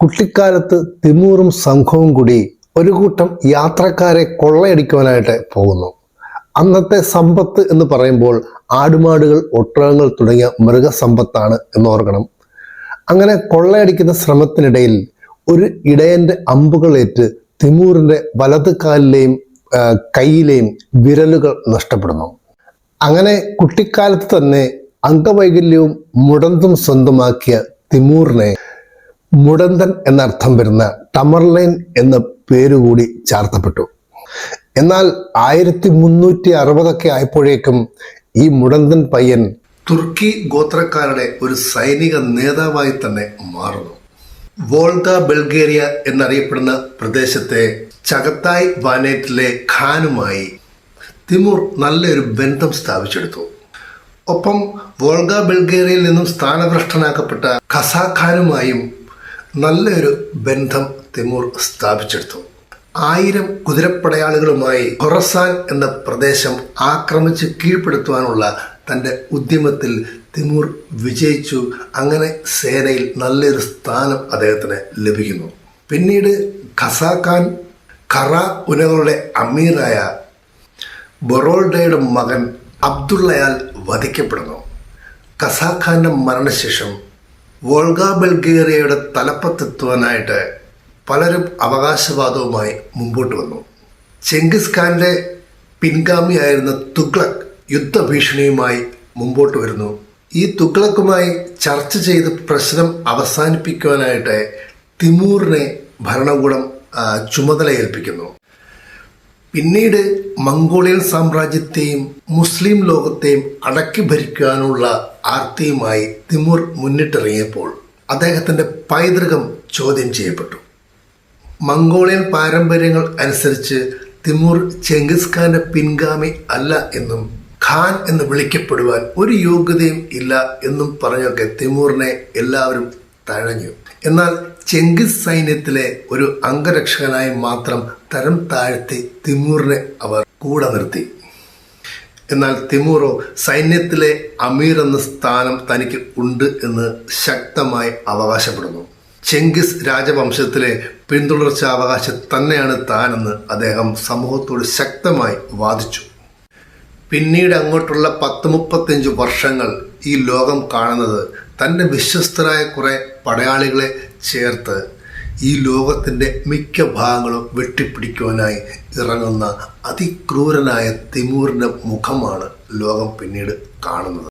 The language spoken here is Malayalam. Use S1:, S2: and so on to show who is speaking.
S1: കുട്ടിക്കാലത്ത് തിമൂറും സംഘവും കൂടി ഒരു കൂട്ടം യാത്രക്കാരെ കൊള്ളയടിക്കുവാനായിട്ട് പോകുന്നു. അന്നത്തെ സമ്പത്ത് എന്ന് പറയുമ്പോൾ ആടുമാടുകൾ, ഒട്ടകങ്ങൾ തുടങ്ങിയ മൃഗസമ്പത്താണ് എന്നോർക്കണം. അങ്ങനെ കൊള്ളയടിക്കുന്ന ശ്രമത്തിനിടയിൽ ഒരു ഇടയന്റെ അമ്പുകളേറ്റ് തിമൂറിന്റെ വലത് കാലിലെയും കൈയിലെയും വിരലുകൾ നഷ്ടപ്പെടുന്നു. അങ്ങനെ കുട്ടിക്കാലത്ത് തന്നെ അംഗവൈകല്യവും മുടന്തും സ്വന്തമാക്കിയ തിമൂറിനെ മുടന്തൻ എന്നർത്ഥം വരുന്ന ടമർലൈൻ എന്ന പേരുകൂടി ചാർത്തപ്പെട്ടു. എന്നാൽ 1360 ആയപ്പോഴേക്കും ഈ മുടന്തൻ പയ്യൻ തുർക്കി ഗോത്രക്കാരുടെ ഒരു സൈനിക നേതാവായി തന്നെ മാറുന്നു. വോൾഗ ബൾഗേറിയ എന്നറിയപ്പെടുന്ന പ്രദേശത്തെ ചഗത്തായ് വാനേറ്റിലെ ഖാനുമായി തിമൂർ നല്ലൊരു ബന്ധം സ്ഥാപിച്ചെടുത്തു. ഒപ്പം വോൾഗ ബൾഗേറിയയിൽ നിന്നും സ്ഥാനഭ്രഷ്ടനാക്കപ്പെട്ട ഖസാഖാനുമായും നല്ലൊരു ബന്ധം തിമൂർ സ്ഥാപിച്ചെടുത്തു. 1000 കുതിരപ്പടയാളികളുമായി ഖൊറസാൻ എന്ന പ്രദേശം ആക്രമിച്ച് കീഴ്പ്പെടുത്തുവാനുള്ള തൻ്റെ ഉദ്യമത്തിൽ തിമൂർ വിജയിച്ചു. അങ്ങനെ സേനയിൽ നല്ലൊരു സ്ഥാനം അദ്ദേഹത്തിന് ലഭിക്കുന്നു. പിന്നീട് ഖസാഖാൻ ഖറ ഉനകളുടെ അമീറായ ബൊറോൾഡയുടെ മകൻ അബ്ദുള്ളയാൽ വധിക്കപ്പെടുന്നു. ഖസാഖാന്റെ മരണശേഷം വോൾഗ ബൾഗേറിയയുടെ തലപ്പത്തെത്തുവാനായിട്ട് പലരും അവകാശവാദവുമായി മുമ്പോട്ട് വന്നു. ചെങ്കിസ് ഖാന്റെ പിൻഗാമിയായിരുന്ന തുഗ്ലക് യുദ്ധഭീഷണിയുമായി മുമ്പോട്ട് വരുന്നു. ഈ തുഗ്ലക്കുമായി ചർച്ച ചെയ്ത് പ്രശ്നം അവസാനിപ്പിക്കുവാനായിട്ട് തിമൂറിനെ ഭരണകൂടം ചുമതലയേൽപ്പിക്കുന്നു. പിന്നീട് മംഗോളിയൻ സാമ്രാജ്യത്തെയും മുസ്ലിം ലോകത്തെയും അടക്കി ഭരിക്കാനുള്ള ആർത്തിയുമായി തിമൂർ മുന്നിട്ടിറങ്ങിയപ്പോൾ അദ്ദേഹത്തിൻ്റെ പൈതൃകം ചോദ്യം ചെയ്യപ്പെട്ടു. മംഗോളിയൻ പാരമ്പര്യങ്ങൾ അനുസരിച്ച് തിമൂർ ചെങ്കിസ് ഖാന്റെ പിൻഗാമി അല്ല എന്നും ഖാൻ എന്ന് വിളിക്കപ്പെടുവാൻ ഒരു യോഗ്യതയും ഇല്ല എന്നും പറഞ്ഞൊക്കെ തിമൂറിനെ എല്ലാവരും തഴഞ്ഞു. എന്നാൽ ചെങ്കിസ് സൈന്യത്തിലെ ഒരു അംഗരക്ഷകനായി മാത്രം തരം താഴ്ത്തി തിമൂറിനെ അവർ കൂടെ നിർത്തി. എന്നാൽ തിമൂറോ സൈന്യത്തിലെ അമീർ എന്ന സ്ഥാനം തനിക്ക് ഉണ്ട് എന്ന് ശക്തമായി അവകാശപ്പെടുന്നു. ചെങ്കിസ് രാജവംശത്തിലെ പിന്തുടർച്ചാവകാശം തന്നെയാണ് താനെന്ന് അദ്ദേഹം സമൂഹത്തോട് ശക്തമായി വാദിച്ചു. പിന്നീട് അങ്ങോട്ടുള്ള 10-35 വർഷങ്ങൾ ഈ ലോകം കാണുന്നത് തൻ്റെ വിശ്വസ്തരായ കുറെ പടയാളികളെ ചേർത്ത് ഈ ലോകത്തിൻ്റെ മിക്ക ഭാഗങ്ങളും വെട്ടിപ്പിടിക്കുവാനായി ഇറങ്ങുന്ന അതിക്രൂരനായ തിമൂറിൻ്റെ മുഖമാണ് ലോകം പിന്നീട് കാണുന്നത്.